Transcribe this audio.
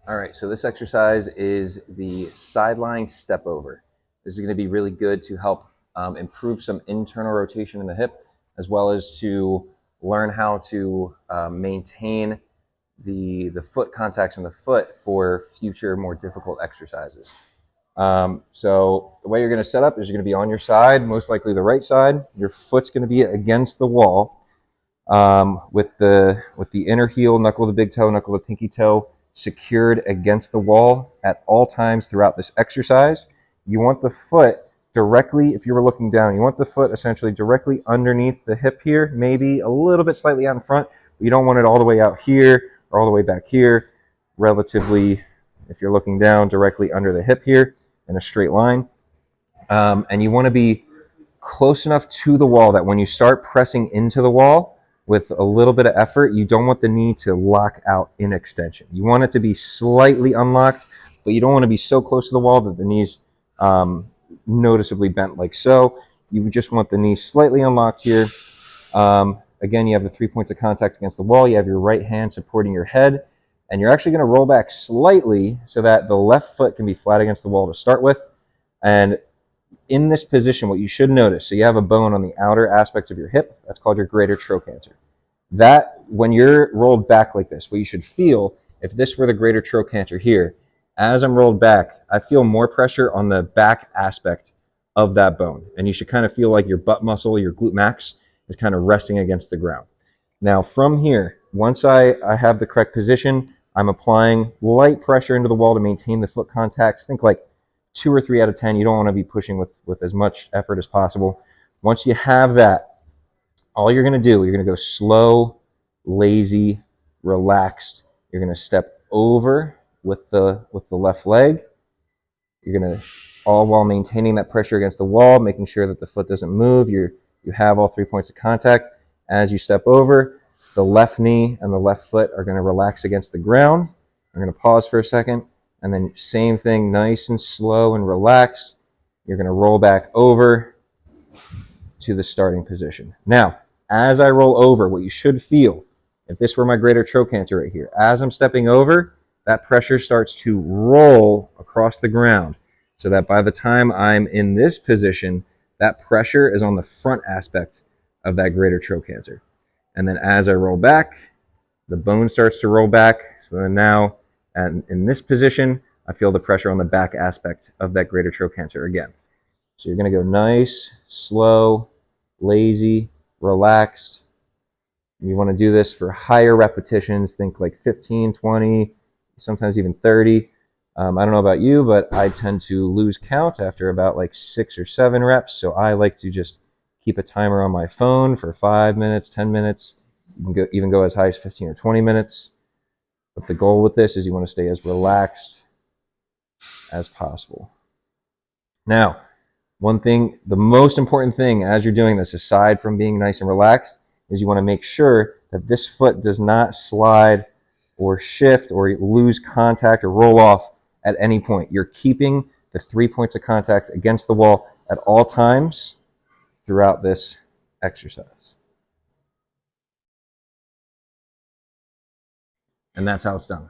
All right, so this exercise is the side-lying step over. This is going to be really good to help improve some internal rotation in the hip, as well as to learn how to maintain the foot contacts in the foot for future more difficult exercises. So the way you're going to set up is you're going to be on your side, most likely the right side. Your foot's going to be against the wall with the inner heel, knuckle of the big toe, knuckle of the pinky toe secured against the wall at all times throughout this exercise. You want the foot directly, if you were looking down, you want the foot essentially directly underneath the hip here, maybe a little bit slightly out in front, but you don't want it all the way out here or all the way back here. Relatively, if you're looking down, directly under the hip here in a straight line. And you want to be close enough to the wall that when you start pressing into the wall with a little bit of effort, you don't want the knee to lock out in extension. You want it to be slightly unlocked, but you don't want to be so close to the wall that the knee's noticeably bent like so. You just want the knee slightly unlocked here. Again, you have the 3 points of contact against the wall. You have your right hand supporting your head, and you're actually going to roll back slightly so that the left foot can be flat against the wall to start with. And in this position, what you should notice, so you have a bone on the outer aspect of your hip, that's called your greater trochanter. That, when you're rolled back like this, what you should feel, if this were the greater trochanter here, as I'm rolled back, I feel more pressure on the back aspect of that bone. And you should kind of feel like your butt muscle, your glute max, is kind of resting against the ground. Now from here, once I have the correct position, I'm applying light pressure into the wall to maintain the foot contacts. Think like 2 or 3 out of 10. You don't want to be pushing with as much effort as possible. Once you have that, all you're going to do, you're going to go slow, lazy, relaxed. You're going to step over with the left leg. You're going to, all while maintaining that pressure against the wall, making sure that the foot doesn't move. You have all 3 points of contact. As you step over, the left knee and the left foot are going to relax against the ground. I'm going to pause for a second. And then same thing, nice and slow and relaxed. You're going to roll back over to the starting position. Now, as I roll over, what you should feel, if this were my greater trochanter right here, as I'm stepping over, that pressure starts to roll across the ground so that by the time I'm in this position, that pressure is on the front aspect of that greater trochanter. And then as I roll back, the bone starts to roll back. So then now, and in this position, I feel the pressure on the back aspect of that greater trochanter again. So you're going to go nice, slow, lazy, relaxed. You want to do this for higher repetitions. Think like 15, 20, sometimes even 30. I don't know about you, but I tend to lose count after about like 6 or 7 reps. So I like to just keep a timer on my phone for 5 minutes, 10 minutes. You can even go as high as 15 or 20 minutes. But the goal with this is you want to stay as relaxed as possible. Now, one thing, the most important thing as you're doing this, aside from being nice and relaxed, is you want to make sure that this foot does not slide or shift or lose contact or roll off at any point. You're keeping the 3 points of contact against the wall at all times throughout this exercise. And that's how it's done.